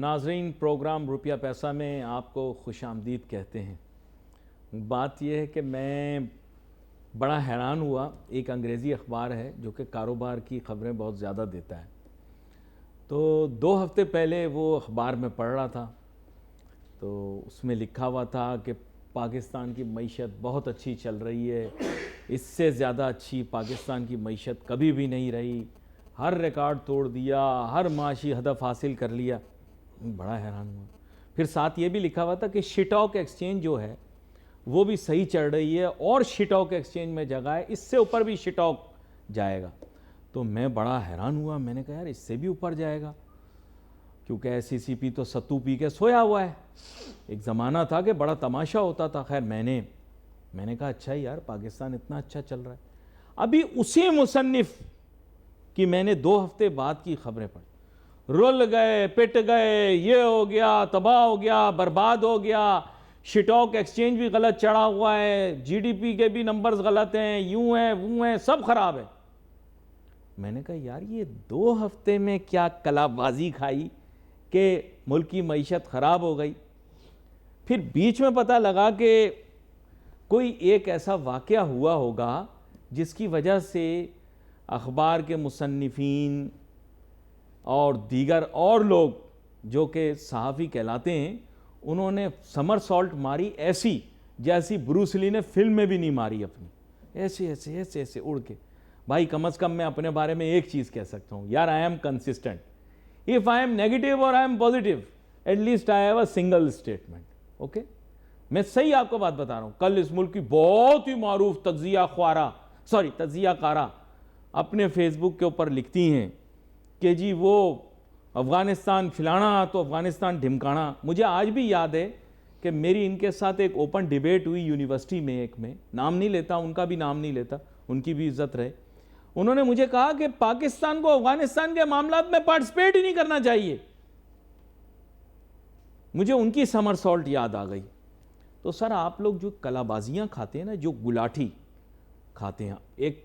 ناظرین، پروگرام روپیہ پیسہ میں آپ کو خوش آمدید کہتے ہیں۔ بات یہ ہے کہ میں بڑا حیران ہوا، ایک انگریزی اخبار ہے جو کہ کاروبار کی خبریں بہت زیادہ دیتا ہے، تو 2 ہفتے پہلے وہ اخبار میں پڑھ رہا تھا، تو اس میں لکھا ہوا تھا کہ پاکستان کی معیشت بہت اچھی چل رہی ہے، اس سے زیادہ اچھی پاکستان کی معیشت کبھی بھی نہیں رہی، ہر ریکارڈ توڑ دیا، ہر معاشی ہدف حاصل کر لیا۔ بڑا حیران ہوا۔ پھر ساتھ یہ بھی لکھا ہوا تھا کہ شٹاک ایکسچینج جو ہے وہ بھی صحیح چڑھ رہی ہے، اور شٹاک ایکسچینج میں جگہ ہے، اس سے اوپر بھی شٹاک جائے گا۔ تو میں بڑا حیران ہوا، میں نے کہا یار اس سے بھی اوپر جائے گا، کیونکہ ایس سی سی پی تو ستو پی کے سویا ہوا ہے۔ ایک زمانہ تھا کہ بڑا تماشا ہوتا تھا۔ خیر میں نے کہا اچھا یار پاکستان اتنا اچھا چل رہا ہے۔ ابھی اسی مصنف کی میں نے 2 ہفتے بعد کی خبریں پڑھی، رول گئے، پٹ گئے، یہ ہو گیا، تباہ ہو گیا، برباد ہو گیا، شٹاک ایکسچینج بھی غلط چڑھا ہوا ہے، جی ڈی پی کے بھی نمبرز غلط ہیں، یوں ہیں وہ ہیں، سب خراب ہے۔ میں نے کہا یار یہ 2 ہفتے میں کیا کلا بازی کھائی کہ ملک کی معیشت خراب ہو گئی۔ پھر بیچ میں پتہ لگا کہ کوئی ایک ایسا واقعہ ہوا ہوگا جس کی وجہ سے اخبار کے مصنفین اور دیگر اور لوگ جو کہ صحافی کہلاتے ہیں، انہوں نے سمر سالٹ ماری ایسی جیسی بروس لی نے فلم میں بھی نہیں ماری اپنی، ایسے ایسے ایسے ایسے اڑ کے۔ بھائی کم از کم میں اپنے بارے میں ایک چیز کہہ سکتا ہوں، یار I am consistent, if I am negative اور I am positive, at least I have a single statement, okay. میں صحیح آپ کو بات بتا رہا ہوں، کل اس ملک کی بہت ہی معروف تجزیہ کارہ اپنے فیس بک کے اوپر لکھتی ہیں کہ جی وہ افغانستان فلانا تو افغانستان ڈھمکانا۔ مجھے آج بھی یاد ہے کہ میری ان کے ساتھ ایک اوپن ڈیبیٹ ہوئی یونیورسٹی میں، ایک میں نام نہیں لیتا، ان کا بھی نام نہیں لیتا، ان کی بھی عزت رہے۔ انہوں نے مجھے کہا کہ پاکستان کو افغانستان کے معاملات میں پارٹیسپیٹ ہی نہیں کرنا چاہیے۔ مجھے ان کی سمر سالٹ یاد آ گئی۔ تو سر آپ لوگ جو کلا بازیاں کھاتے ہیں نا، جو گلاٹھی کھاتے ہیں، ایک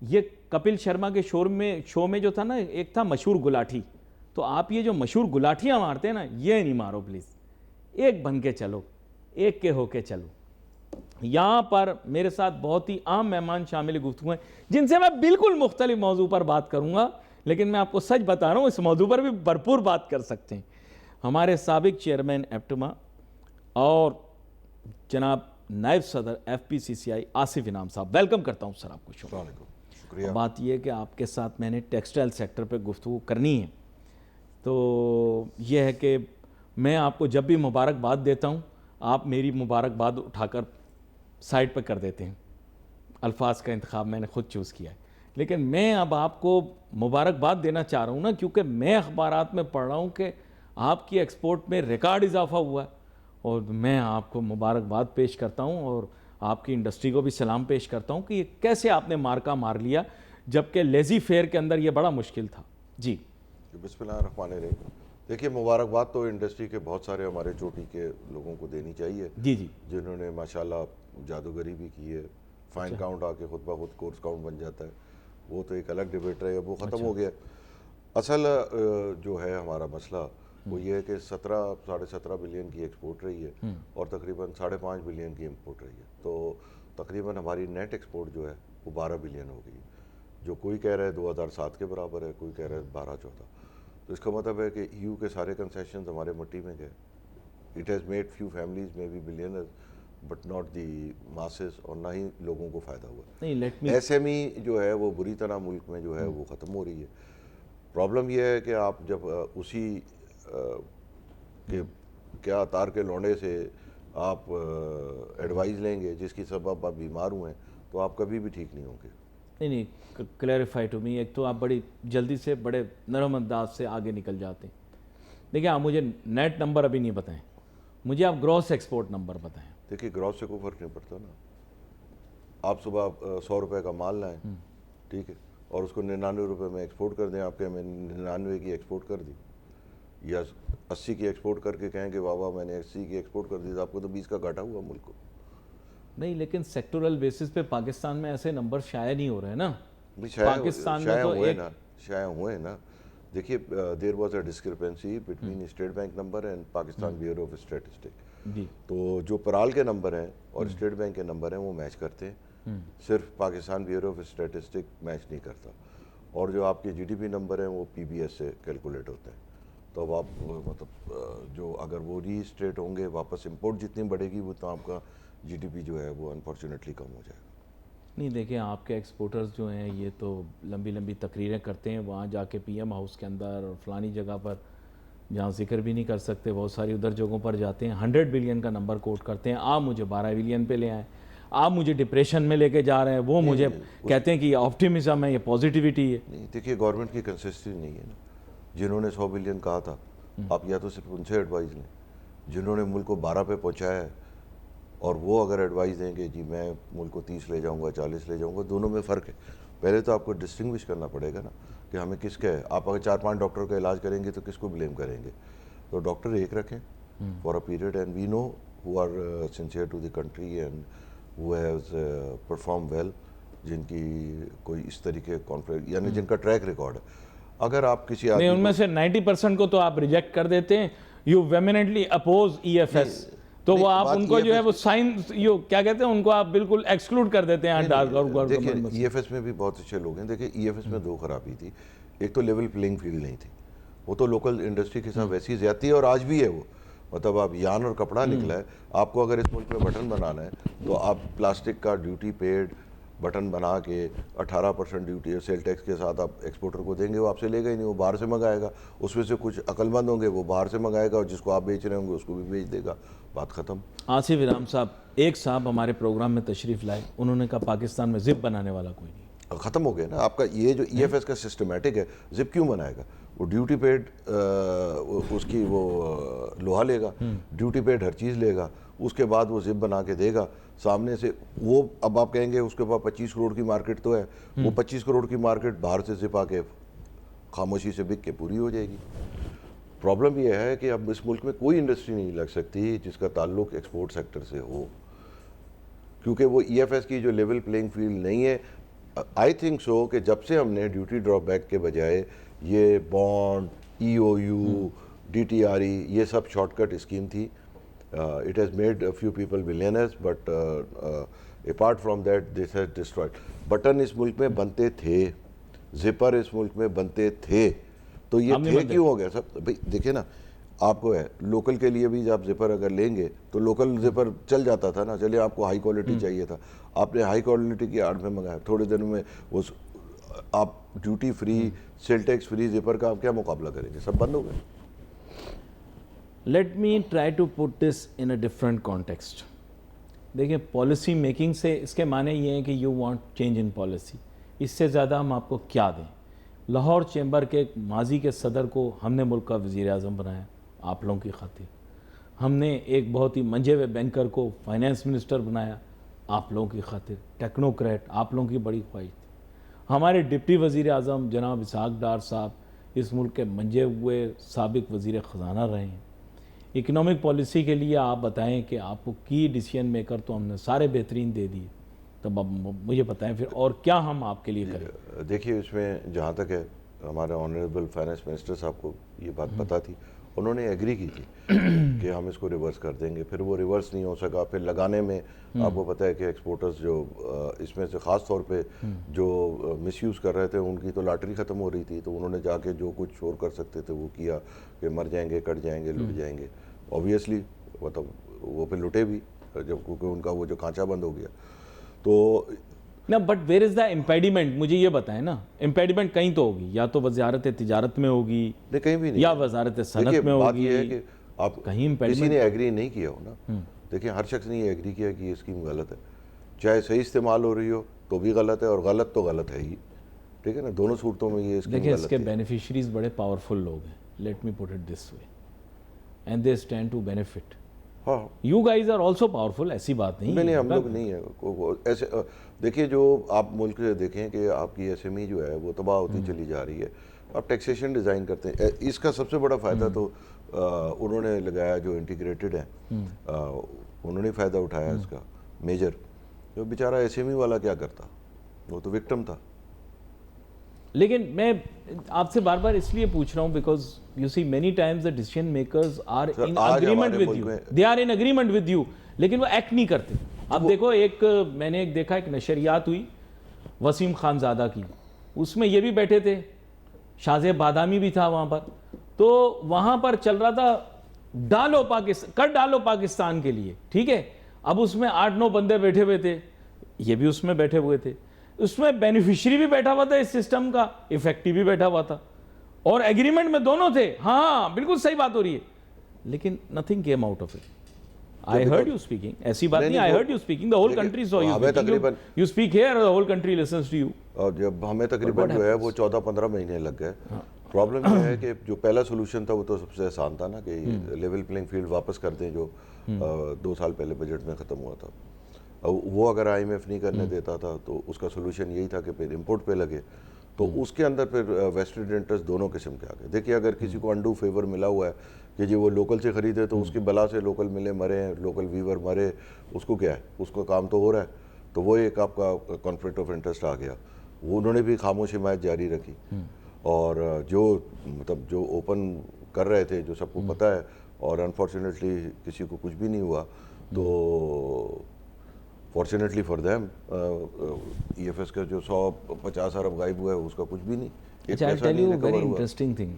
یہ کپل شرما کے شو میں جو تھا نا، ایک تھا مشہور گلاٹھی، تو آپ یہ جو مشہور گلاٹھیاں مارتے ہیں نا، یہ نہیں مارو پلیز، ایک بن کے چلو، ایک کے ہو کے چلو۔ یہاں پر میرے ساتھ بہت ہی عام مہمان شامل گفتگو ہیں جن سے میں بالکل مختلف موضوع پر بات کروں گا، لیکن میں آپ کو سچ بتا رہا ہوں اس موضوع پر بھی بھرپور بات کر سکتے ہیں۔ ہمارے سابق چیئرمین ایپٹما اور جناب نائب صدر ایف پی سی سی آئی آصف انعام صاحب، ویلکم کرتا ہوں سر آپ کو۔ شکریہ۔ بات یہ ہے کہ آپ کے ساتھ میں نے ٹیکسٹائل سیکٹر پہ گفتگو کرنی ہے، تو یہ ہے کہ میں آپ کو جب بھی مبارکباد دیتا ہوں آپ میری مبارکباد اٹھا کر سائڈ پہ کر دیتے ہیں، الفاظ کا انتخاب میں نے خود چوز کیا ہے، لیکن میں اب آپ کو مبارکباد دینا چاہ رہا ہوں نا، کیونکہ میں اخبارات میں پڑھ رہا ہوں کہ آپ کی ایکسپورٹ میں ریکارڈ اضافہ ہوا ہے، اور میں آپ کو مبارکباد پیش کرتا ہوں اور آپ کی انڈسٹری کو بھی سلام پیش کرتا ہوں کہ یہ کیسے آپ نے مارکا مار لیا، جبکہ لیزی فیئر کے اندر یہ بڑا مشکل تھا۔ جی بسم اللہ الرحمن الرحیم۔ دیکھیے مبارکباد تو انڈسٹری کے بہت سارے ہمارے چوٹی کے لوگوں کو دینی چاہیے، جی جی، جنہوں نے ماشاءاللہ جادوگری بھی کی ہے۔ فائن کاؤنٹ آ کے خود بخود کورس کاؤنٹ بن جاتا ہے، وہ تو ایک الگ ڈیبیٹ ہے، وہ ختم ہو گیا۔ اصل جو ہے ہمارا مسئلہ وہ یہ ہے کہ 17.5 بلین کی ایکسپورٹ رہی ہے اور تقریباً 5.5 بلین کی امپورٹ رہی ہے، تو تقریباً ہماری نیٹ ایکسپورٹ جو ہے وہ 12 بلین ہو گئی، جو کوئی کہہ رہا ہے 2007 کے برابر ہے، کوئی کہہ رہا ہے 12-14۔ تو اس کا مطلب ہے کہ ایو کے سارے کنسیشنز ہمارے مٹی میں گئے۔ It has made few families میں بی billionaires but not the masses, اور نہ ہی لوگوں کو فائدہ ہوا۔ ایس ایم ای جو ہے وہ بری طرح ملک میں جو ہے وہ ختم ہو رہی ہے۔ پرابلم یہ ہے کہ آپ جب اسی کہ کیا تار کے لونڈے سے آپ ایڈوائز لیں گے جس کی سبب آپ بیمار ہوئے ہیں، تو آپ کبھی بھی ٹھیک نہیں ہوں گے۔ نہیں، کلیریفائی ٹو می، ایک تو آپ بڑی جلدی سے بڑے نرم انداز سے آگے نکل جاتے ہیں۔ دیکھیں آپ مجھے نیٹ نمبر ابھی نہیں بتائیں، مجھے آپ گروس ایکسپورٹ نمبر بتائیں۔ دیکھیے گروس سے کوئی فرق نہیں پڑتا نا، آپ صبح 100 روپے کا مال لائیں، ٹھیک ہے، اور اس کو 99 روپے میں ایکسپورٹ کر دیں، آپ کے میں 99 کی ایکسپورٹ کر دی، یا 80 کی ایکسپورٹ کر کے کہیں کہ بابا میں نے 80 کی ایکسپورٹ کر دی، تو آپ کو تو 20 کا گھاٹا ہوا ملک کو۔ نہیں لیکن سیکٹورل بیسس پہ پاکستان میں ایسے نمبر شائع نہیں ہو رہے ہیں نا، پاکستان میں تو شائع ہوئے نا، دیکھیے there was a discrepancy between state bank number and Pakistan bureau of statistic. جی تو جو پرال کے نمبر ہیں اور اسٹیٹ بینک کے نمبر ہیں وہ میچ کرتے ہیں, صرف Pakistan bureau of statistic match نہیں کرتا. اور جو آپ کے جی ڈی پی نمبر ہیں وہ پی بی ایس سے کیلکولیٹ ہوتے ہیں. تو اب آپ مطلب جو اگر وہ ری اسٹیٹ ہوں گے واپس امپورٹ جتنی بڑھے گی وہ تو آپ کا جی ڈی پی جو ہے وہ انفارچونیٹلی کم ہو جائے گا. نہیں دیکھیں آپ کے ایکسپورٹرز جو ہیں یہ تو لمبی لمبی تقریریں کرتے ہیں وہاں جا کے پی ایم ہاؤس کے اندر اور فلانی جگہ پر جہاں ذکر بھی نہیں کر سکتے, بہت ساری ادھر جگہوں پر جاتے ہیں 100 بلین کا نمبر کوٹ کرتے ہیں, آپ مجھے 12 بلین پہ لے آئیں, آپ مجھے ڈپریشن میں لے کے جا رہے ہیں, وہ مجھے کہتے ہیں کہ یہ آپٹیمزم ہے, یہ پازیٹیوٹی ہے. نہیں دیکھیے گورنمنٹ کی کنسسٹنسی نہیں ہے نا. جنہوں نے 100 بلین کہا تھا آپ یا تو صرف ان سے ایڈوائز لیں, جنہوں نے ملک کو 12 پہ پہنچایا ہے اور وہ اگر ایڈوائز دیں کہ جی میں ملک کو 30 لے جاؤں گا 40 لے جاؤں گا, دونوں میں فرق ہے. پہلے تو آپ کو ڈسٹنگوش کرنا پڑے گا نا کہ ہمیں کس کا ہے. آپ اگر 4-5 ڈاکٹر کا علاج کریں گے تو کس کو بلیم کریں گے؟ تو ڈاکٹر ایک رکھیں for a period, and we know who are sincere to the country and who has perform well, جن کی کوئی اس طریقے کانفلکٹ یعنی جن کا ٹریک ریکارڈ ہے. اگر آپ کسی نہیں, آدمی ان میں سے 90% کو تو آپ ریجیکٹ کر دیتے ہیں, you vehemently oppose E F S, تو وہ آپ ان کو جو ہے وہ سائنس کیا کہتے ہیں ان کو آپ بالکل ایکسکلوڈ کر دیتے ہیں. دیکھیں ای ایف ایس میں بھی بہت اچھے لوگ ہیں. دیکھیں ای ایف ایس میں 2 خرابی تھی. ایک تو لیول پلینگ فیلڈ نہیں تھی, وہ تو لوکل انڈسٹری کے ساتھ ویسی زیادتی ہے اور آج بھی ہے وہ. مطلب آپ یان اور کپڑا نکلا ہے, آپ کو اگر اس ملک میں بٹن بنانا ہے تو آپ پلاسٹک کا ڈیوٹی پیڈ بٹن بنا کے 18% ڈیوٹی سیل ٹیکس کے ساتھ آپ ایکسپورٹر کو دیں گے, وہ آپ سے لے گا ہی نہیں, وہ باہر سے منگائے گا. اس میں سے کچھ عقل مند ہوں گے وہ باہر سے منگائے گا اور جس کو آپ بیچ رہے ہوں گے اس کو بھی بیچ دے گا, بات ختم. آصف ارام صاحب, ایک صاحب ہمارے پروگرام میں تشریف لائے, انہوں نے کہا پاکستان میں زپ بنانے والا کوئی نہیں. ختم ہو گیا نا آپ کا یہ جو ای ایف ایس کا سسٹمیٹک ہے. زپ کیوں بنائے گا؟ وہ ڈیوٹی پیڈ اس کی وہ لوہا لے گا, ڈیوٹی پیڈ ہر چیز لے گا, اس کے بعد وہ زپ بنا کے دے گا سامنے سے. وہ اب آپ کہیں گے اس کے پاس 25 کروڑ کی مارکیٹ تو ہے, وہ 25 کروڑ کی مارکیٹ باہر سے زپ آ کے خاموشی سے بک کے پوری ہو جائے گی. پرابلم یہ ہے کہ اب اس ملک میں کوئی انڈسٹری نہیں لگ سکتی جس کا تعلق ایکسپورٹ سیکٹر سے ہو, کیونکہ وہ ای ایف ایس کی جو لیول پلینگ فیلڈ نہیں ہے. آئی تھنک سو کہ جب سے ہم نے ڈیوٹی ڈراپ بیک کے بجائے یہ bond, E O U, D T R E, یہ سب شارٹ کٹ اسکیم تھی. It has made a few people billionaires but apart from that this has destroyed. Button اس ملک میں بنتے تھے, زپر اس ملک میں بنتے تھے, تو یہ تھے کیوں ہو گیا سب؟ بھائی دیکھیں نا, آپ کو ہے لوکل کے لیے بھی آپ زپر اگر لیں گے تو لوکل زپر چل جاتا تھا نا. چلیے آپ کو ہائی کوالٹی چاہیے تھا, آپ نے ہائی کوالٹی کی آڑ میں منگایا, تھوڑے دنوں میں وہ آپ duty free sale tax free زپر کا آپ کیا مقابلہ کریں گے؟ سب بند ہو گئے. Let me try to put this in a different context. دیکھیں پالیسی میکنگ سے اس کے معنی یہ ہیں کہ you want change in policy. اس سے زیادہ ہم آپ کو کیا دیں؟ لاہور چیمبر کے ماضی کے صدر کو ہم نے ملک کا وزیر اعظم بنایا آپ لوگوں کی خاطر. ہم نے ایک بہت ہی منجھے ہوئے بینکر کو فائنانس منسٹر بنایا آپ لوگوں کی خاطر. ٹیکنوکریٹ آپ لوگوں کی بڑی خواہش تھی. ہمارے ڈپٹی وزیر اعظم جناب اسحاق ڈار صاحب اس ملک کے منجھے ہوئے سابق وزیر خزانہ رہے ہیں. اکنامک پالیسی کے لیے آپ بتائیں کہ آپ کو کی ڈیسیژن میکر تو ہم نے سارے بہترین دے دیے, تب اب مجھے بتائیں پھر اور کیا ہم آپ کے لیے کریں. دیکھیے اس میں جہاں تک ہے ہمارے آنریبل فائنانس منسٹر صاحب کو یہ بات پتہ تھی, انہوں نے ایگری کی تھی کہ ہم اس کو ریورس کر دیں گے. پھر وہ ریورس نہیں ہو سکا. پھر لگانے میں آپ کو پتہ ہے کہ ایکسپورٹرز جو اس میں سے خاص طور پہ جو مس یوز کر رہے تھے ان کی تو لاٹری ختم ہو رہی تھی, تو انہوں نے جا کے جو کچھ شور کر سکتے تھے وہ کیا کہ مر جائیں گے, کٹ جائیں گے, لٹ جائیں گے. اوبیسلی مطلب وہ پھر لٹے بھی جب کیونکہ ان کا وہ جو کانچا بند ہو گیا. تو نا بٹ ویئر از دا امپیڈیمنٹ, مجھے یہ بتائیں نا, امپیڈیمنٹ کہیں تو ہوگی, یا تو وزارت تجارت میں ہوگی کہیں بھی نہیں, یا وزارت صنعت میں ہوگی. بات یہ ہے کہ آپ کہیں کسی نے ایگری نہیں کیا ہو نا. دیکھیں ہر شخص نے یہ ایگری کیا کہ یہ اسکیم غلط ہے, چاہے صحیح استعمال ہو رہی ہو تو بھی غلط ہے اور غلط تو غلط ہے ہی. ٹھیک ہے نا, دونوں صورتوں میں یہ اسکیم غلط ہے. دیکھیں اس کے بینیفیشریز بڑے پاورفل لوگ ہیں, let me put it this way, and they stand to benefit. ہاں you guys are also powerful, ایسی بات نہیں. نہیں ہم لوگ نہیں ہے ایسے. دیکھیے جو آپ ملک دیکھیں کہ آپ کی ایس ایم ای جو ہے وہ تباہ ہوتی چلی جا رہی ہے. آپ ٹیکسیشن ڈیزائن کرتے ہیں, اس کا سب سے بڑا فائدہ تو انہوں نے لگایا جو انٹیگریٹڈ ہیں, انہوں نے فائدہ اٹھایا اس کا میجر. جو بیچارہ ایس ایم ای والا کیا کرتا, وہ تو وکٹم تھا. لیکن میں آپ سے بار بار اس لیے پوچھ رہا ہوں because you see many times the decision makers are in agreement with you, they are in agreement with you, لیکن وہ ایکٹ نہیں کرتے. اب دیکھو میں نے ایک دیکھا ایک نشریات ہوئی وسیم خان زادہ کی, اس میں یہ بھی بیٹھے تھے, شازیب بادامی بھی تھا وہاں پر, تو وہاں پر چل رہا تھا ڈالو پاکستان, کر ڈالو پاکستان کے لیے, ٹھیک ہے. اب اس میں 8-9 بندے بیٹھے ہوئے تھے, یہ بھی اس میں بیٹھے ہوئے تھے, اس میں بینیفیشری بھی بیٹھا ہوا تھا اس سسٹم کا, افیکٹو بھی بیٹھا ہوا تھا, اور ایگریمنٹ میں دونوں تھے. ہاں بالکل صحیح بات ہو رہی ہے, لیکن nothing came out of it. I heard you speaking. ایسی بات نہیں, I heard you speaking. The whole country saw you speaking. You speak here, the whole country listens to you. اور جب ہمیں تقریباً جو ہے وہ 14-15 مہینے لگ گئے. پرابلم یہ ہے کہ جو پہلا سولوشن تھا وہ تو سب سے آسان تھا نا, کہ لیول پلینگ فیلڈ واپس کر دیں جو 2 سال پہلے بجٹ میں ختم ہوا تھا. وہ اگر IMF نہیں کرنے دیتا تھا تو اس کا سولوشن یہی تھا کہ پھر امپورٹ پہ لگے. تو اس کے اندر پھر ویسٹڈ انٹرسٹ دونوں قسم کے آ گئے. دیکھیے اگر کسی کو انڈو فیور ملا ہوا ہے کہ جی وہ لوکل سے خریدے تو اس کی بلا سے لوکل ملے مرے ہیں, لوکل ویور مرے, اس کو کیا ہے, اس کو کام تو ہو رہا ہے. تو وہ ایک آپ کا کانفلکٹ آف انٹرسٹ آ گیا. وہ انہوں نے بھی خاموش حمایت جاری رکھی, اور جو مطلب جو اوپن کر رہے تھے جو سب کو پتہ ہے, اور انفارچونیٹلی کسی کو کچھ بھی نہیں ہوا. تو فارچونیٹلی فار دیم EFS کا جو 150 ارب غائب ہوا ہے اس کا کچھ بھی نہیں. اچھا, I'll tell you a very interesting thing.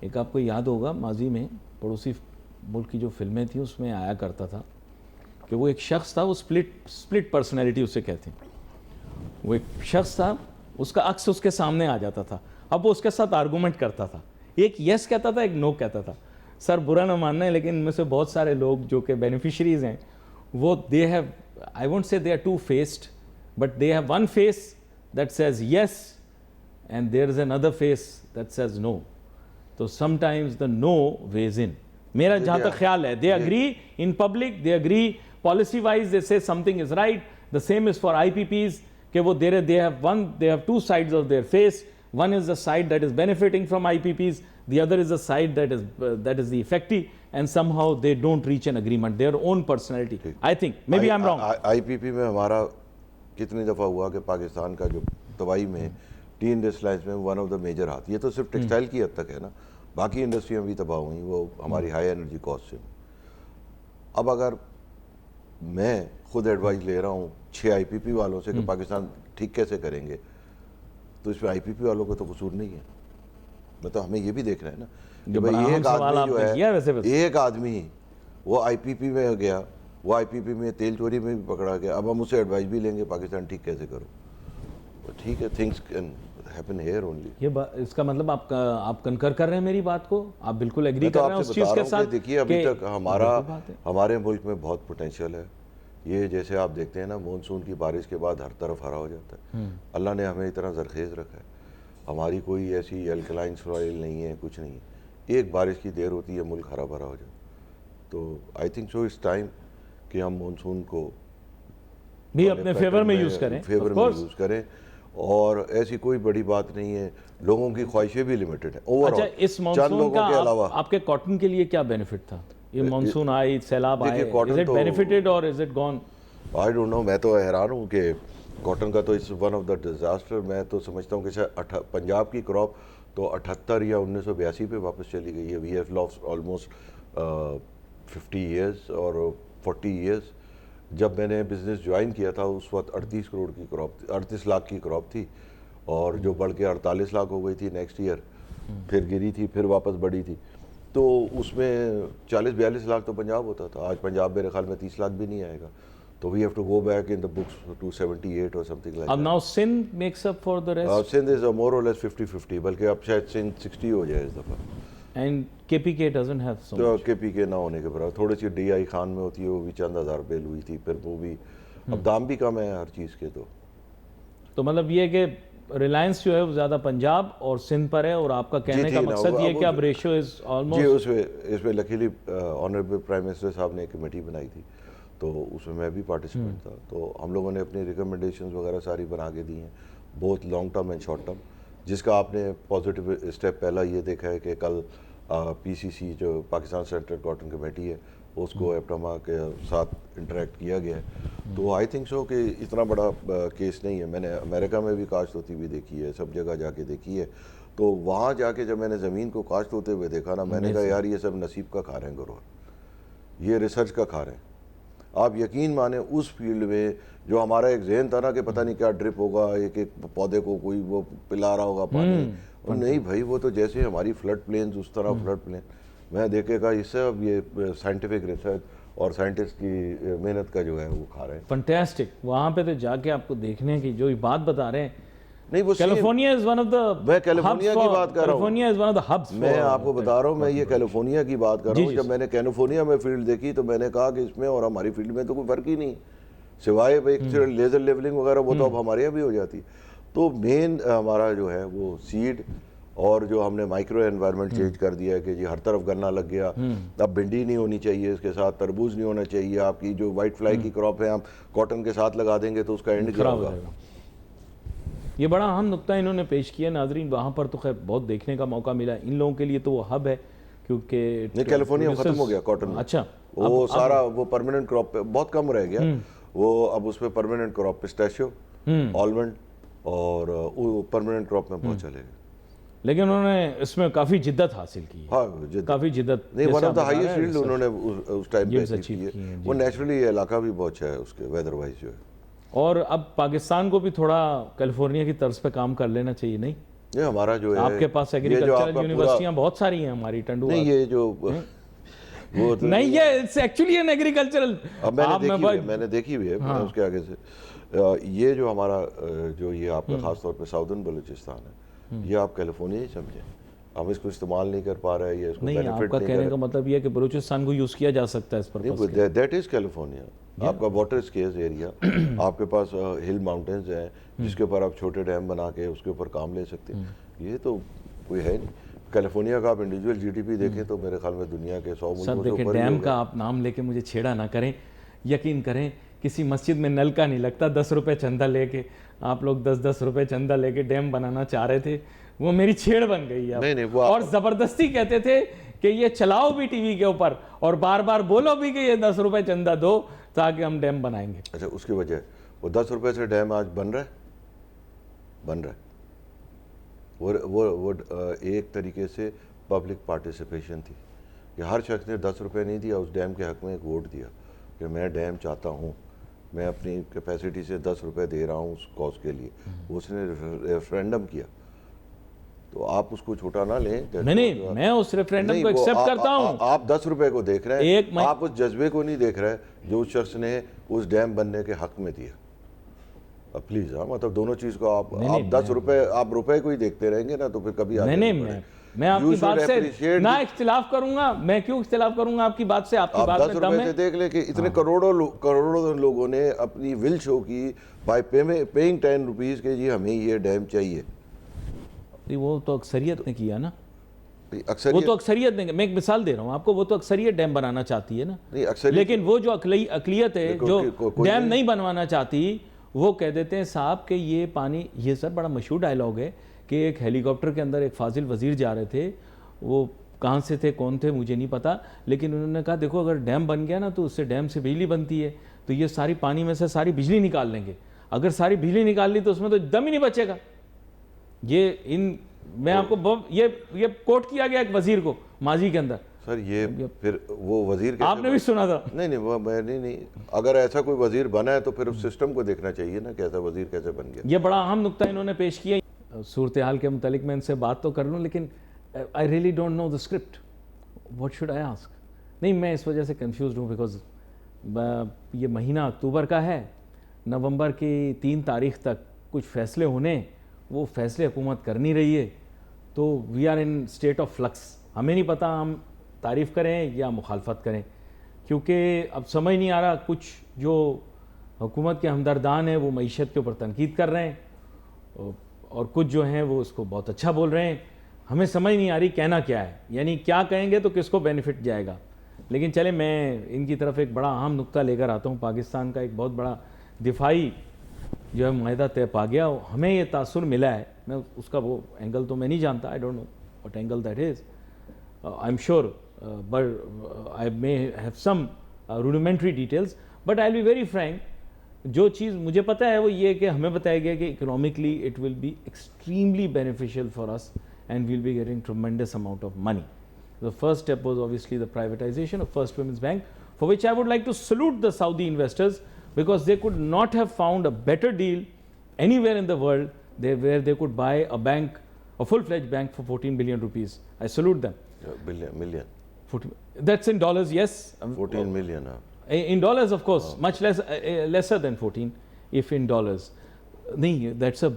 ایک آپ کو یاد ہوگا ماضی میں پڑوسی ملک کی جو فلمیں تھیں اس میں آیا کرتا تھا کہ وہ ایک شخص تھا, وہ سپلٹ پرسنالٹی اسے کہتے ہیں. وہ ایک شخص تھا, اس کا عکس اس کے سامنے آ جاتا تھا, اب وہ اس کے ساتھ آرگومنٹ کرتا تھا, ایک یس کہتا تھا ایک نو کہتا تھا. سر برا نہ ماننا ہے لیکن ان میں سے بہت سارے لوگ جو کہ بینیفیشریز ہیں وہ they have, I won't say they are two-faced, but they have one face that says yes and there is another face that says no. So sometimes the no weighs in. میرا جہاں تک خیال ہے, they agree in public, they agree policy wise, they say something is right. The same is for IPPs, کہ وہ they have two sides of their face. One is the side that is benefiting from IPPs, the other is the side that is the effective, and somehow they don't reach an agreement, their own personality. I think maybe I'm wrong. IPP میں ہمارا کتنی دفعہ ہوا کہ پاکستان کا جو تباہی میں ٹی انڈسٹریلائز میں ون آف دا میجر ہاتھ, یہ تو صرف ٹیکسٹائل کی حد تک ہے نا, باقی انڈسٹریاں بھی تباہ ہوئیں وہ ہماری ہائی انرجی کاسٹ سے. اب اگر میں خود ایڈوائز لے رہا ہوں 6 IPP والوں سے کہ پاکستان ٹھیک کیسے کریں گے, تو اس میں IPP والوں کو تو قصور نہیں ہے. مطلب ہمیں یہ بھی دیکھنا ہے نا کہ بھئی ایک آدمی جو ہے, ایک آدمی وہ IPP میں گیا, وہ IPP میں تیل چوری میں بھی پکڑا گیا, اب ہم اسے ایڈوائز بھی لیں گے پاکستان ٹھیک کیسے کرو. ٹھیک ہے, things can happen here only. یہ اس کا مطلب آپ کنکر کر رہے ہیں میری بات کو, آپ بالکل ایگری کر رہے ہیں اس چیز کے ساتھ. دیکھیے ابھی تک ہمارے ملک میں بہت پوٹینشیل ہے. یہ جیسے آپ دیکھتے ہیں نا, مونسون کی بارش کے بعد ہر طرف ہرا ہو جاتا ہے. اللہ نے ہمیں اتنا زرخیز رکھا ہے, ہماری کوئی ایسی الکلائن سوائل نہیں ہے, کچھ نہیں. ایک بارش کی دیر ہوتی ہے ملک ہرا بھرا ہو جاتا. تو I think so it's time کہ ہم مونسون کو بھی اپنے فیور میں یوز کریں, اور ایسی کوئی بڑی بات نہیں ہے. لوگوں کی خواہشیں بھی لیمیٹڈ ہیں اوور آل. اس مونسون کا آپ کے کاٹن کے لیے کیا بینیفٹ تھا؟ یہ مانسون آئی, سیلاب آئے, is it benefited or is it gone? I don't know, میں تو حیران ہوں کہ کاٹن کا تو اس ون آف دا ڈیزاسٹر. میں تو سمجھتا ہوں کہ پنجاب کی کراپ تو 78 یا 1982 پہ واپس چلی گئی ہے. We have lost almost 50 years اور 40 ایئرس. جب میں نے بزنس جوائن کیا تھا اس وقت 38 کروڑ کی کراپ, 38 لاکھ کی کراپ تھی, اور جو بڑھ کے 48 لاکھ ہو گئی تھی نیکسٹ ایئر, پھر گری تھی, پھر واپس بڑھی تھی. تو اس میں 40-42 لاکھ تو پنجاب ہوتا تھا. آج پنجاب میرے خیال میں 30 لاکھ بھی نہیں آئے گا. تو we have to go back in the books to 78 or something like that. Now Sindh makes up for the rest? Sindh is more or less 50-50, بلکہ اب شاید Sindh 60 ہو جائے اس دفعہ. And KPK doesn't have so much? KPK نہ ہونے کے برابر. تھوڑی سی DI خان میں ہوتی ہے, وہ بھی چند ہزار بیل ہوئی تھی, پھر وہ بھی اب دام بھی کم ہے ہر چیز کے. تو مطلب یہ کہ ریلائنس جو ہے وہ زیادہ پنجاب اور سندھ پر ہے, اور آپ کا کہنے کا مقصد یہ ہے کہ اب ریشو از آلموسٹ. جی, اس میں لکیلی آنریبل پرائم منسٹر صاحب نے ایک کمیٹی بنائی تھی, تو اس میں بھی پارٹیسپینٹ تھا. تو ہم لوگوں نے اپنی ریکمنڈیشنز وغیرہ ساری بنا کے دی ہیں, بہت long term and short term. جس کا آپ نے پازیٹیو اسٹیپ پہلا یہ دیکھا ہے کہ کل PCC جو پاکستان سینٹرل کاٹن کمیٹی ہے اس کو ایپٹما کے ساتھ انٹریکٹ کیا گیا ہے. تو آئی تھنک سو کہ اتنا بڑا کیس نہیں ہے. میں نے امریکہ میں بھی کاشت ہوتی بھی دیکھی ہے, سب جگہ جا کے دیکھی ہے. تو وہاں جا کے جب میں نے زمین کو کاشت ہوتے ہوئے دیکھا نا, میں نے کہا یار یہ سب نصیب کا کھا رہے ہیں گروہ, یہ ریسرچ کا کھا رہے ہیں. آپ یقین مانیں اس فیلڈ میں جو ہمارا ایک ذہن تھا نا کہ پتہ نہیں کیا ڈرپ ہوگا, ایک ایک پودے کو کوئی وہ پلا رہا ہوگا پانی, اور نہیں بھائی وہ تو جیسے ہماری فلڈ پلینز اس طرح فلڈ پلین. میں دیکھے گا اس سے اب یہ سائنٹیفک ریسرچ اور سائنٹسٹ کی محنت کا جو ہے وہ کھا رہے ہیں. فنٹیسٹک. وہاں پہ تو جا کے آپ کو دیکھنے کی جو بات بتا رہے ہیں, نہیں وہ California is one of the, میں کیلیفورنیا کی بات کر رہا ہوں, California is one of the hubs. میں آپ کو بتا رہا ہوں, میں یہ کیلیفورنیا کی بات کر رہا ہوں. جب میں نے کیلیفورنیا میں فیلڈ دیکھی تو میں نے کہا کہ اس میں اور ہماری فیلڈ میں تو کوئی فرق ہی نہیں, سوائے ایک لیزر لیولنگ وغیرہ وہ تو اب ہمارے یہاں بھی ہو جاتی. تو مین ہمارا جو ہے وہ سیڈ, اور جو ہم نے مائکرو انوائرمنٹ چینج کر دیا ہے کہ جی ہر طرف گنا لگ گیا. اب بھنڈی نہیں ہونی چاہیے, اس کے ساتھ تربوز نہیں ہونا چاہیے. آپ کی جو وائٹ فلائی کی کراپ ہے آپ کاٹن کے ساتھ لگا دیں گے تو اس کا اینڈ کیا ہوگا. یہ بڑا اہم نقطہ انہوں نے پیش کیا. ناظرین وہاں پر تو خیر بہت دیکھنے کا موقع ملا, ان لوگوں کے لیے تو وہ ہب ہے کیونکہ نہیں کیلیفورنیا ختم ہو گیا کاٹن میں. اچھا وہ سارا وہ پرماننٹ کراپ پہ بہت کم رہ گیا وہ, اب اس پہ پرماننٹ کراپ پسٹیشیو, آلمنڈ اور پرماننٹ کراپ میں بہت چلے گئے. لیکن انہوں نے اس میں کافی جدت حاصل کی, ہاں کافی جدت. نہیں one of the highest field انہوں نے اس ٹائم پہ کی ہے. وہ نیچرلی یہ علاقہ بھی بہت اچھا ہے اس کے ویدر وائز جو ہے. اور اب پاکستان کو بھی تھوڑا کیلیفورنیا کی طرز پہ کام کر لینا چاہیے. نہیں یہ ہمارا جو ہے آپ کے پاس ایگریکلچرل یونیورسٹیاں بہت ساری ہیں ہماری ٹنڈو. نہیں یہ جو وہ نہیں یہ اٹس ایکچولی این ایگریکلچرل. اب میں نے دیکھی ہوئی ہے اس کے آگے سے. یہ جو ہمارا جو یہ آپ کا خاص طور پہ ساؤدرن بلوچستان ہے, یہ آپ کیلیفورنیا ہی سمجھیں. ہم اس کو استعمال نہیں کر پا رہے, یہ اس کو نہیں. آپ کا کہنے کا مطلب یہ ہے کہ بلوچستان کو یوز کیا جا سکتا ہے اس پر. That is California. آپ کا واٹر اسکیئرز ایریا, آپ کے پاس ہل ماؤنٹینز ہیں جس کے اوپر آپ چھوٹے ڈیم بنا کے اس کے اوپر کام لے سکتے ہیں. یہ تو کوئی ہے نہیں. کیلیفورنیا کا آپ انڈیویجول جی ڈی پی دیکھیں تو میرے خیال میں دنیا کے 100 ملکوں سے اوپر. ڈیم کا آپ نام لے کے مجھے چھیڑا نہ کریں. یقین کریں کسی مسجد میں نل کا نہیں لگتا. 10 روپے چندہ لے کے آپ لوگ 10 روپے چندہ لے کے ڈیم بنانا چاہ رہے تھے, وہ میری چھیڑ بن گئی ہے. اور زبردستی کہتے تھے کہ یہ چلاؤ بھی ٹی وی کے اوپر اور بار بار بولو بھی کہ یہ 10 روپے چندہ دو تاکہ ہم ڈیم بنائیں گے. اچھا اس کی وجہ وہ 10 روپے سے ڈیم آج بن رہا ہے. وہ ایک طریقے سے پبلک پارٹیسپیشن تھی کہ ہر شخص نے 10 روپے نہیں دیا, اس ڈیم کے حق میں ایک ووٹ دیا کہ میں ڈیم چاہتا ہوں, میں اپنی کیپیسٹی سے 10 روپے دے رہا ہوں اس کاز کے لیے. اس نے ریفرینڈم کیا. تو آپ اس کو چھوٹا نہ لیں. نہیں میں اس ریفرینڈم کو ایکسیپٹ کرتا ہوں. آپ 10 روپے کو دیکھ رہے ہیں, آپ اس جذبے کو نہیں دیکھ رہے جو اس شخص نے اس ڈیم بننے کے حق میں دیا. پلیز مطلب دونوں چیز کو آپ 10 روپے آپ روپے کو ہی دیکھتے رہیں گے نا تو پھر کبھی آگے نہیں بڑھیں. میں آپ کی بات سے نہ اختلاف کروں گا. میں کیوں اختلاف کروں گا آپ کی بات سے؟ آپ کی بات میں دم ہے. 10 روپے سے دیکھ لیں کہ اتنے کروڑوں لوگوں نے اپنی ول شو کی بائی پیئنگ 10 روپیز کہ جی ہمیں یہ ڈیم چاہیے. وہ تو اکثریت نے کیا نا. وہ تو اکثریت نے, میں ایک مثال دے رہا ہوں آپ کو, وہ تو اکثریت ڈیم بنانا چاہتی ہے نا. لیکن وہ جو اقلیت ہے جو ڈیم نہیں بنوانا چاہتی, وہ کہہ دیتے ہیں صاحب کہ یہ پانی, یہ سر بڑا مشہور ڈائلاگ ہے کہ ایک ہیلی کاپٹر کے اندر ایک فاضل وزیر جا رہے تھے, وہ کہاں سے تھے کون تھے مجھے نہیں پتا, لیکن انہوں نے کہا دیکھو اگر ڈیم بن گیا نا تو اس سے ڈیم سے بجلی بنتی ہے, تو یہ ساری پانی میں سے ساری بجلی نکال لیں گے. اگر ساری بجلی نکال لی تو اس میں تو دم ہی نہیں بچے گا. میں آپ کو یہ کوٹ کیا گیا ایک وزیر کو ماضی کے اندر. سر یہ پھر وہ وزیر آپ نے بھی سنا تھا. نہیں وہ میں نہیں, اگر ایسا کوئی وزیر بنا ہے تو پھر اس سسٹم کو دیکھنا چاہیے نا کہ ایسا وزیر کیسے بن گیا. یہ بڑا اہم نقطہ انہوں نے پیش کیا. صورتحال کے متعلق میں ان سے بات تو کر لوں, لیکن I really don't know the script. What should I ask? نہیں میں اس وجہ سے کنفیوزڈ ہوں بیکاز یہ مہینہ اکتوبر کا ہے, نومبر کی 3 تاریخ تک کچھ فیصلے ہونے, وہ فیصلے حکومت کر نہیں رہی ہے, تو we are in state of flux. ہمیں نہیں پتہ ہم تعریف کریں یا مخالفت کریں, کیونکہ اب سمجھ نہیں آ رہا. کچھ جو حکومت کے ہمدردان ہیں وہ معیشت کے اوپر تنقید کر رہے ہیں, اور کچھ جو ہیں وہ اس کو بہت اچھا بول رہے ہیں. ہمیں سمجھ نہیں آ رہی کہنا کیا ہے, یعنی کیا کہیں گے تو کس کو بینیفٹ جائے گا. لیکن چلے میں ان کی طرف ایک بڑا اہم نقطہ لے کر آتا ہوں. پاکستان کا ایک بہت بڑا دفاعی جو ہے معاہدہ طے پا گیا. ہمیں یہ تاثر ملا ہے, میں اس کا وہ اینگل تو میں نہیں جانتا, I don't know what angle that is. I am sure but I may have some rudimentary details, but I'll be very frank, جو چیز مجھے پتہ ہے وہ یہ کہ ہمیں بتایا گیا کہ economically it will be extremely beneficial for us and will be getting tremendous amount of money. The first step was obviously the privatization of First Women's Bank, for which I would like to salute the Saudi investors, because they could not have found a better deal anywhere in the world where they could buy a bank, a full-fledged bank for 14 billion rupees. I salute them. Million. 14, that's in dollars, yes. 14 million. In dollars, of course, much lesser than 14, if in dollars. No, that's a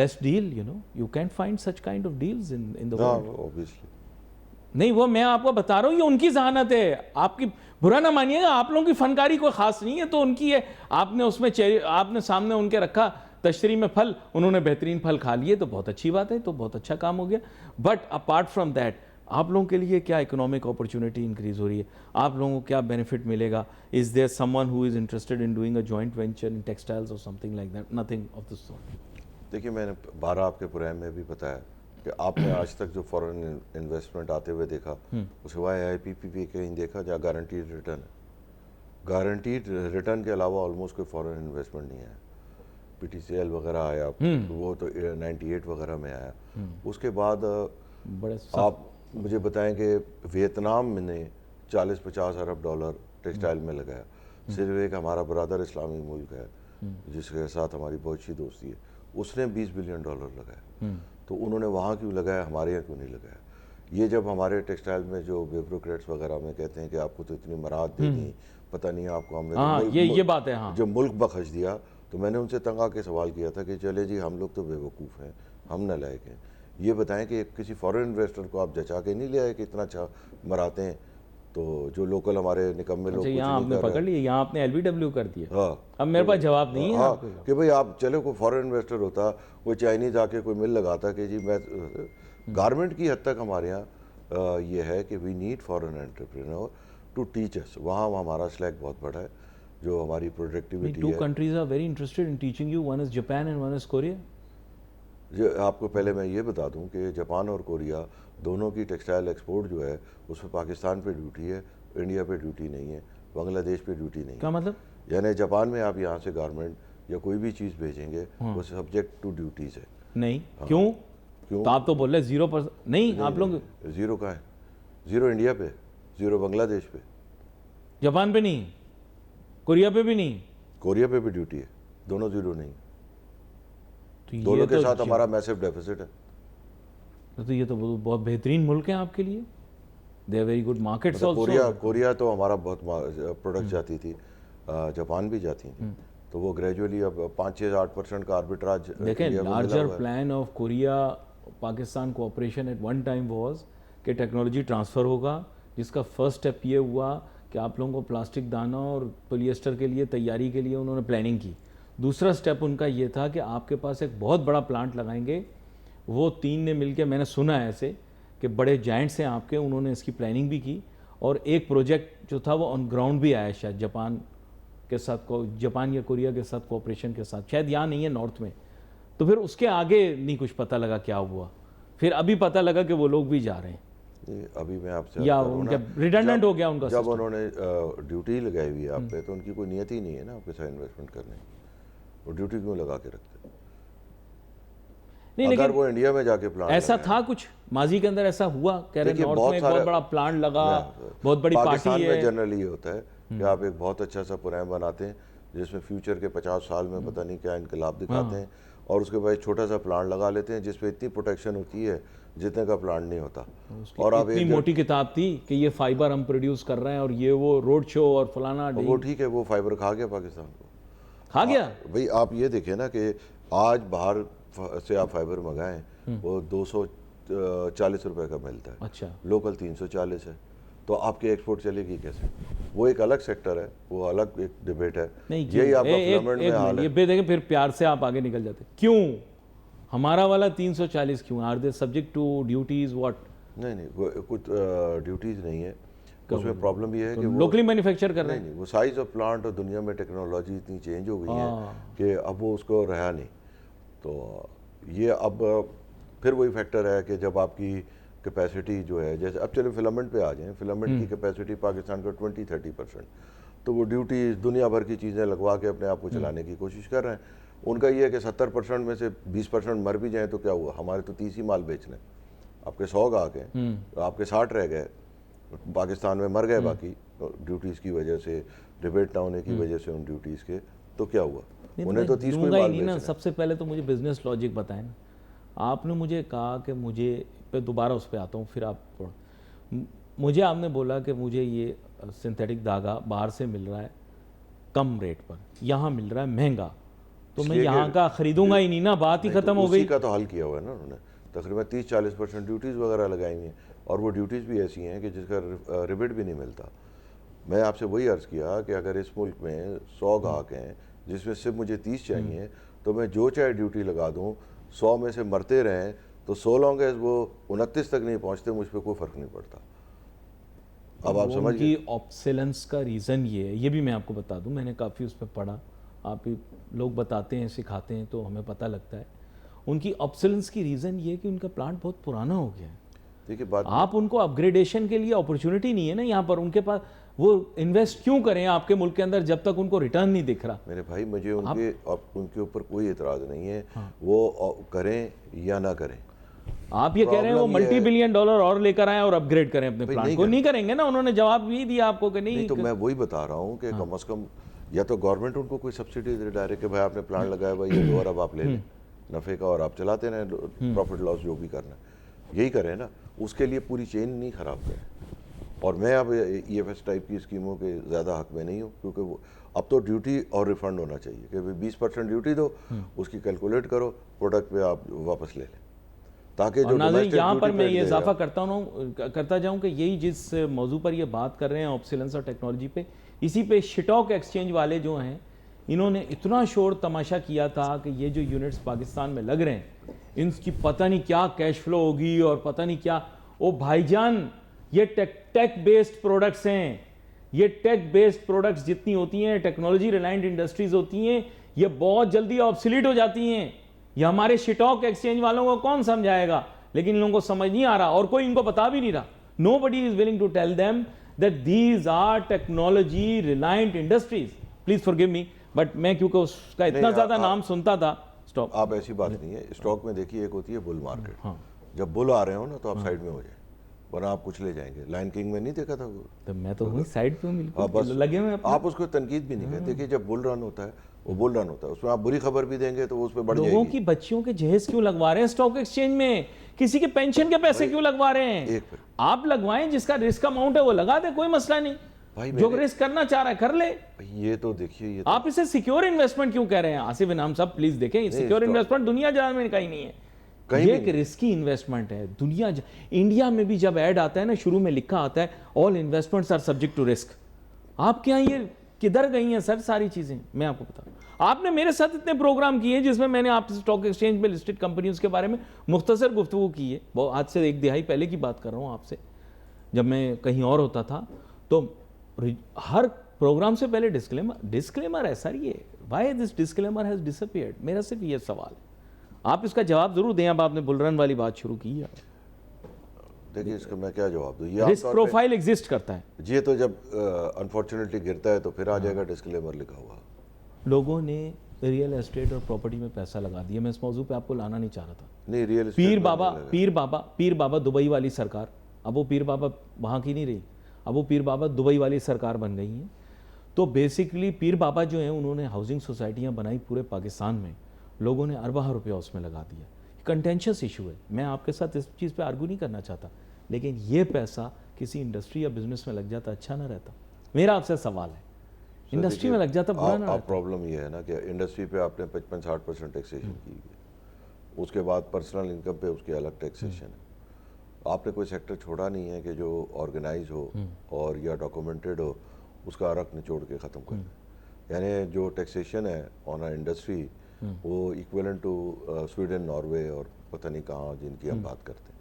best deal, you know. You can't find such kind of deals in the world. No, obviously. نہیں وہ میں آپ کو بتا رہا ہوں یہ ان کی ذہانت ہے, آپ کی برا نہ مانیے گا, آپ لوگوں کی فنکاری کوئی خاص نہیں ہے تو ان کی ہے. آپ نے اس میں آپ نے سامنے ان کے رکھا تشتری میں پھل, انہوں نے بہترین پھل کھا لیے تو بہت اچھی بات ہے, تو بہت اچھا کام ہو گیا. بٹ اپارٹ فرام دیٹ آپ لوگوں کے لیے کیا اکنامک اپرچونٹی انکریز ہو رہی ہے, آپ لوگوں کو کیا بینیفٹ ملے گا؟ Is there someone who is interested in doing a joint venture in textiles اور something like that? Nothing of this sort. دیکھیے میں نے 12 آپ کے پروگرام میں بھی بتایا کہ آپ نے آج تک جو فورن انویسٹمنٹ آتے ہوئے دیکھا اس سوائے آئی پی پی کہیں دیکھا جہاں گارنٹیڈ ریٹرن ہے؟ گارنٹیڈ ریٹرن کے علاوہ آلموسٹ کوئی فورن انویسٹمنٹ نہیں آیا. پی ٹی سی ایل وغیرہ آیا, وہ تو 98 وغیرہ میں آیا. اس کے بعد آپ مجھے بتائیں کہ ویتنام میں نے 40-50 ارب ڈالر ٹیکسٹائل میں لگایا. صرف ایک ہمارا برادر اسلامی ملک ہے جس کے ساتھ ہماری بہت اچھی دوستی ہے, اس نے $20 بلین لگایا. تو انہوں نے وہاں کیوں لگایا, ہمارے یہاں کیوں نہیں لگایا؟ یہ جب ہمارے ٹیکسٹائل میں جو بیوروکریٹس وغیرہ میں کہتے ہیں کہ آپ کو تو اتنی مراحت دے دیں, پتہ نہیں آپ کو ہم نے یہ بات ہے. ہاں جو ملک بخش دیا, تو میں نے ان سے تنگ آ کے سوال کیا تھا کہ چلے جی ہم لوگ تو بے وقوف ہیں, ہم نہ لائق ہیں, یہ بتائیں کہ کسی فورن انویسٹر کو آپ جچا کے نہیں لے آئے کہ اتنا اچھا مراتے ہیں, تو جو لوکل ہمارے نکمے لوگ یہاں آپ نے پکڑ لی, یہاں آپ نے LBW کر دیا. ہاں اب میرے پاس جواب نہیں ہے کہ بھئی آپ چلے کوئی فورن انویسٹر ہوتا, وہ چائنیز آ کے کوئی مل لگاتا کہ جی میں گارمنٹ کی حد تک ہمارے یہاں یہ ہے کہ we need foreign entrepreneur to teach us. وہاں ہمارا سلیک بہت بڑا ہے, جو ہماری پروڈکٹیوٹی ہے. 2 countries are very interested in teaching you, one is Japan and one is Korea. آپ کو پہلے میں یہ بتا دوں کہ جاپان اور کوریا دونوں کی ٹیکسٹائل ایکسپورٹ جو ہے اس میں پاکستان پہ ڈیوٹی ہے, انڈیا پہ ڈیوٹی نہیں ہے, بنگلہ دیش پہ ڈیوٹی نہیں ہے. کیا مطلب؟ یعنی جاپان میں آپ یہاں سے گارمنٹ یا کوئی بھی چیز بھیجیں گے وہ سبجیکٹ ٹو ڈیوٹیز ہے. نہیں کیوں؟ تو آپ تو بول رہے 0% نہیں, آپ لوگ 0 کہاں ہے؟ 0 انڈیا پہ, 0 بنگلہ دیش پہ, جاپان پہ نہیں, کوریا پہ بھی نہیں. کوریا پہ بھی ڈیوٹی ہے, دونوں 0 نہیں. تو دونوں کے ساتھ ہمارا میسو ڈیفیسٹ ہے. تو یہ تو بہت بہترین ملک ہیں آپ کے لیے, they are very good markets also. Korea تو ہمارا بہت پروڈکٹ جاتی تھی, جاپان بھی جاتی تھیں, تو وہ گریجولی اب 5-8% کا آربیٹراج. دیکھیں larger plan of Korea Pakistan cooperation at one time was کہ ٹیکنالوجی ٹرانسفر ہوگا, جس کا فرسٹ اسٹیپ یہ ہوا کہ آپ لوگوں کو پلاسٹک دانہ اور پولیسٹر کے لیے تیاری کے لیے انہوں نے پلاننگ کی. دوسرا سٹیپ ان کا یہ تھا کہ آپ کے پاس ایک بہت بڑا پلانٹ لگائیں گے. وہ 3 نے مل کے, میں نے سنا ہے ایسے کہ بڑے جائنٹس ہیں آپ کے, انہوں نے اس کی پلاننگ بھی کی, اور ایک پروجیکٹ جو تھا وہ آن گراؤنڈ بھی آیا شاید جاپان کے ساتھ, جاپان یا کوریا کے ساتھ کوآپریشن کے ساتھ, شاید یہاں نہیں ہے نارتھ میں. تو پھر اس کے آگے نہیں کچھ پتہ لگا کیا ہوا, پھر ابھی پتہ لگا کہ وہ لوگ بھی جا رہے ہیں. ابھی میں آپ سے یا ان کا ریڈنڈنٹ ہو گیا ان کا. جب انہوں نے ڈیوٹی لگائی ہوئی ہے آپ پہ, تو ان کی کوئی نیت ہی نہیں ہے نا آپ کے ساتھ انویسٹمنٹ کرنے کی. وہ ڈیوٹی کیوں لگا کے رکھتے؟ اگر وہ انڈیا میں جا کے پلانٹ ایسا تھا کچھ ماضی کے اندر, ایسا ہوا کہہ رہے نارتھ میں ایک بہت بڑا پلانٹ لگا, بہت بڑی پارٹی ہے. پاکستان میں جنرلی یہ ہوتا ہے کہ آپ ایک بہت اچھا سا پروگرام بناتے ہیں جس میں فیوچر کے 50 سال میں پتہ نہیں کیا انقلاب دکھاتے ہیں, اور اس کے بعد چھوٹا سا پلانٹ لگا لیتے ہیں جس پہ اتنی پروٹیکشن ہوتی ہے جتنے کا پلانٹ نہیں ہوتا. اور آپ اتنی موٹی کتاب تھی کہ یہ فائبر ہم پروڈیوس کر رہے ہیں, اور یہ وہ روڈ شو اور فلانا. وہ ٹھیک ہے, وہ فائبر کھا گیا پاکستان کو, کھا گیا. بھئی آپ یہ دیکھیں نا کہ آج باہر سے آپ فائبر منگائیں وہ 240 روپے کا ملتا ہے, اچھا لوکل 340 ہے, تو آپ کی ایکسپورٹ چلے گی کیسے؟ وہ ایک الگ سیکٹر ہے, وہ الگ ایک ڈیبیٹ ہے. یہی آپ کا فلمنٹ میں حال ہے. یہ دیکھیں پھر پیار سے آپ آگے نکل جاتے, کیوں ہمارا والا 340 کیوں؟ Are they subject to duties what? نہیں کچھ ڈیوٹیز نہیں ہے, اس میں پرابلم یہ ہے کہ وہ لوکلی مینوفیکچر کر رہے ہیں. نہیں, وہ سائز آف پلانٹ اور دنیا میں ٹیکنالوجی اتنی چینج ہو گئی ہے کہ اب وہ اس کو رہا نہیں. تو یہ اب پھر وہی فیکٹر ہے کہ جب آپ کی کیپیسٹی جو ہے، جیسے اب چلے فلمنٹ پہ آ جائیں، فلمنٹ کی کیپیسٹی پاکستان کا 20-30%، تو وہ ڈیوٹی دنیا بھر کی چیزیں لگوا کے اپنے آپ کو چلانے کی کوشش کر رہے ہیں. ان کا یہ ہے کہ 70% میں سے 20% مر بھی جائیں تو کیا ہوا، ہمارے تو 30 ہی مال بیچنے، آپ کے 100 گاہک ہیں، آپ کے 60 رہ گئے، پاکستان میں مر گئے باقی ڈیوٹیز کی وجہ سے، ریبیٹ نہ ہونے کی وجہ سے ان ڈیوٹیز کے، تو کیا ہوا، انہیں تو 30 کوئی مال بیچنا. سب سے پہلے تو مجھے بزنس لاجک بتائیں نا. آپ نے مجھے کہا کہ مجھے پہ دوبارہ اس پہ آتا ہوں، پھر آپ مجھے آپ نے بولا کہ مجھے یہ سنتھیٹک دھاگا باہر سے مل رہا ہے کم ریٹ پر، یہاں مل رہا ہے مہنگا، تو میں یہاں کا خریدوں گا ہی نہیں نا، بات ہی ختم ہو گئی. اسی کا تو حل کیا ہوا ہے نا انہوں نے، تقریباً 30-40% ڈیوٹیز وغیرہ لگائی ہوئی ہیں، اور وہ ڈیوٹیز بھی ایسی ہیں کہ جس کا ریبیٹ بھی نہیں ملتا. میں آپ سے وہی عرض کیا کہ اگر اس ملک میں 100 گاہک ہیں جس میں صرف مجھے 30 چاہیے، تو میں جو چاہے ڈیوٹی لگا دوں، 100 میں سے مرتے رہیں تو 100 لانگ ایز وہ 29 تک نہیں پہنچتے، مجھ پہ کوئی فرق نہیں پڑتا. اب آپ سمجھ گئے. ان کی آپسیلنس کا ریزن یہ ہے، یہ بھی میں آپ کو بتا دوں، میں نے کافی اس پہ پڑھا، آپ لوگ بتاتے ہیں سکھاتے ہیں تو ہمیں پتہ لگتا ہے. ان کی آپسیلنس کی ریزن یہ ہے کہ ان کا پلانٹ بہت پرانا ہو گیا ہے. دیکھیے بات، آپ ان کو اپ گریڈیشن کے لیے اپرچونٹی نہیں ہے نا یہاں پر، ان کے پاس وہ انویسٹ کیوں کریں آپ کے ملک کے اندر جب تک ان کو ریٹرن نہیں دکھ رہا. میرے بھائی مجھے ان کے اوپر کوئی اعتراض نہیں ہے، وہ کریں یا نہ کریں. آپ یہ کہہ رہے ہیں وہ ملٹی بلین ڈالر اور لے کر آئیں اور اپ گریڈ کریں اپنے پلانٹ کو، نہیں کریں گے نا. انہوں نے جواب بھی دیا آپ کو کہ نہیں. تو میں وہی بتا رہا ہوں کہ کم از کم یا تو گورنمنٹ ان کو کوئی سبسڈی دے ڈائریکٹ کہ بھائی آپ نے پلانٹ لگایا بھائی یہ 2 ارب آپ لے لیں نفع کا، اور آپ چلاتے رہیں، پروفٹ لاس جو بھی کرنا ہے یہی کریں نا. اس کے لیے پوری چین نہیں خراب کریں. اور میں اب ای ایف ایس ٹائپ کی اسکیموں کے زیادہ حق میں نہیں ہوں، کیونکہ وہ اب تو ڈیوٹی اور ریفنڈ ہونا چاہیے کہ 20% ڈیوٹی دو، اس کی کیلکولیٹ کرو، پروڈکٹ پہ آپ واپس لے لیں، تاکہ جو ناظرین یہاں پر میں یہ اضافہ کرتا جاؤں کہ یہی جس موضوع پر یہ بات کر رہے ہیں آپسیلنس اور ٹیکنالوجی پہ، اسی پہ اسٹاک ایکسچینج والے جو ہیں انہوں نے اتنا شور تماشا کیا تھا کہ یہ جو یونٹس پاکستان میں لگ رہے ہیں ان کی پتہ نہیں کیا کیش فلو ہوگی اور پتہ نہیں کیا. او بھائی جان، یہ ٹیک بیسڈ پروڈکٹس ہیں، یہ ٹیک بیسڈ پروڈکٹس جتنی ہوتی ہیں، ٹیکنالوجی ریلائنٹ انڈسٹریز ہوتی ہیں، یہ بہت جلدی آبسلیٹ ہو جاتی ہیں. یہ ہمارے اسٹاک ایکسچینج والوں کو کون سمجھائے گا، لیکن ان لوگوں کو سمجھ نہیں آ رہا اور کوئی ان کو بتا بھی نہیں رہا. Nobody is willing to tell them that these are technology reliant industries. Please forgive me, but میں کیونکہ اس کا اتنا زیادہ نام سنتا تھا. اسٹاک آپ ایسی بات نہیں ہے. اسٹاک میں دیکھیے ایک ہوتی ہے بل مارکیٹ، جب بل آ رہے ہوں نا تو آپ سائڈ میں ہو جائیں، ورنہ آپ کچھ لے جائیں گے. لائن کنگ میں نہیں دیکھا تھا وہ، تو میں تو وہیں سائڈ پہ بس لگے ہوئے. آپ اس کو تنقید بھی نہیں کہتے. دیکھیے جب بل رن ہوتا ہے وہ بل رن ہوتا ہے، اس میں آپ بری خبر بھی دیں گے تو وہ اس پہ بڑھ جائے گی. لوگوں کی بچیوں کے جہیز کیوں لگوا رہے ہیں اسٹاک ایکسچینج میں؟ کسی کے پینشن کے پیسے کیوں لگوا رہے ہیں؟ آپ لگوائیں، جس کا رسک اماؤنٹ ہے وہ لگا دے، کوئی مسئلہ نہیں. جو رسک کرنا چاہ رہا ہے کر لے. یہ تو دیکھیے یہ آپ اسے سیکیور انویسٹمنٹ کیوں کہہ رہے ہیں؟ آصف انعام صاحب پلیز دیکھیں، سیکیور انویسٹمنٹ دنیا جہاں میں کہیں نہیں ہے، یہ ایک رسکی انویسٹمنٹ ہے. انڈیا میں بھی جب ایڈ آتا ہے نا شروع میں لکھا آتا ہے all investments are subject to risk. آپ کے یہاں یہ کدھر گئی ہیں سر ساری چیزیں؟ میں آپ کو بتاؤں، آپ نے میرے ساتھ اتنے پروگرام کیے جس میں میں نے آپ اسٹاک ایکسچینج میں لسٹڈ کمپنیز کے بارے میں مختصر گفتگو کی ہے. وہ آج سے 1 دہائی پہلے کی بات کر رہا ہوں آپ سے، جب میں کہیں اور ہوتا تھا. تو ہر پروگرام سے پہلے ڈسکلیمر ہے سر. یہ why this disclaimer has despaired? میرا صرف یہ سوال ہے، آپ اس کا جواب ضرور دیں. اب آپ نے بل رن والی بات شروع کی ہے، دیکھیے اس کا میں کیا جواب دوں. رسک پروفائل ایگزسٹ کرتا ہے. یہ تو جب انفارچونیٹلی گرتا ہے تو پھر آ جائے گا ڈسکلیمر لکھا ہوا. لوگوں نے ریئل اسٹیٹ اور پراپرٹی میں پیسہ لگا دیا. میں اس موضوع پہ آپ کو لانا نہیں چاہ رہا تھا. نہیں ریئل اسٹیٹ پیر بابا دبئی والی سرکار، اب وہ پیر بابا وہاں کی نہیں رہی، اب وہ پیر بابا دبئی والی سرکار بن گئی ہیں. تو بیسیکلی پیر بابا جو ہیں انہوں نے ہاؤسنگ سوسائٹیاں بنائی پورے پاکستان میں، لوگوں نے اربہ روپیہ اس میں لگا دیا. کنٹینشس ایشو ہے، میں آپ کے ساتھ اس چیز پہ آرگو نہیں کرنا چاہتا، لیکن یہ پیسہ کسی انڈسٹری یا بزنس میں لگ جاتا اچھا نہ رہتا. میرا آپ سے سوال ہے، انڈسٹری میں لگ جاتا برا نہ رہتا؟ پرابلم یہ ہے نا کہ انڈسٹری پہ آپ نے 55-60% ٹیکسیشن کی ہے، اس کے بعد پرسنل انکم پہ اس کی الگ ٹیکسیشن ہے. آپ نے کوئی سیکٹر چھوڑا نہیں ہے کہ جو آرگنائز ہو اور یا ڈاکومنٹڈ ہو اس کا عرق نچوڑ کے ختم کر دیں. یعنی جو ٹیکسیشن ہے آن انڈسٹری وہ ایکویلنٹ ٹو سویڈن، ناروے اور پتہ نہیں کہاں جن کی ہم بات کرتے ہیں.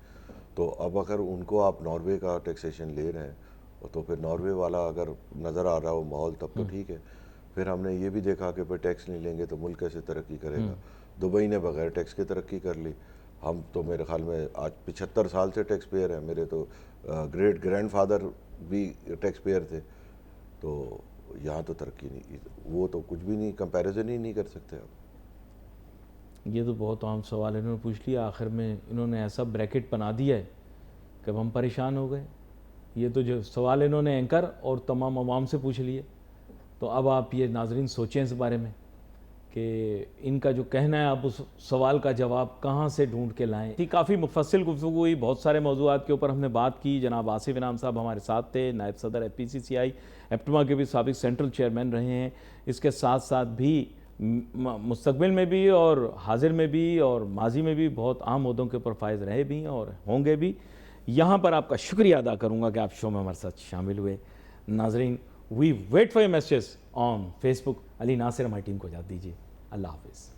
تو اب اگر ان کو آپ ناروے کا ٹیکسیشن لے رہے ہیں تو پھر ناروے والا اگر نظر آ رہا ہو ماحول تب تو ٹھیک ہے. پھر ہم نے یہ بھی دیکھا کہ پھر ٹیکس نہیں لیں گے تو ملک کیسے ترقی کرے گا. دبئی نے بغیر ٹیکس کے ترقی کر لی. ہم تو میرے خیال میں آج 75 سال سے ٹیکس پیئر ہیں. میرے تو گریٹ گرینڈ فادر بھی ٹیکس پیئر تھے. تو یہاں تو ترقی نہیں, وہ تو کچھ بھی نہیں, کمپیریزن ہی نہیں کر سکتے آپ. یہ تو بہت عام سوال انہوں نے پوچھ لیا آخر میں, انہوں نے ایسا بریکٹ بنا دیا ہے کہ اب ہم پریشان ہو گئے. یہ تو جو سوال انہوں نے اینکر اور تمام عوام سے پوچھ لیے, تو اب آپ یہ ناظرین سوچیں اس بارے میں کہ ان کا جو کہنا ہے آپ اس سوال کا جواب کہاں سے ڈھونڈ کے لائیں. کافی مفصل گفتگو ہوئی, بہت سارے موضوعات کے اوپر ہم نے بات کی. جناب آصف انعام صاحب ہمارے ساتھ تھے, نائب صدر FPCCI, ایپٹما کے بھی سابق سینٹرل چیئرمین رہے ہیں. اس کے ساتھ ساتھ بھی مستقبل میں بھی اور حاضر میں بھی اور ماضی میں بھی بہت اہم عہدوں کے اوپر فائز رہے بھی اور ہوں گے بھی. یہاں پر آپ کا شکریہ ادا کروں گا کہ آپ شو میں ہمارے ساتھ شامل ہوئے. ناظرین, we wait for your messages on Facebook. Ali Nasir ہماری ٹیم کو اجازت دیجیے. اللہ حافظ.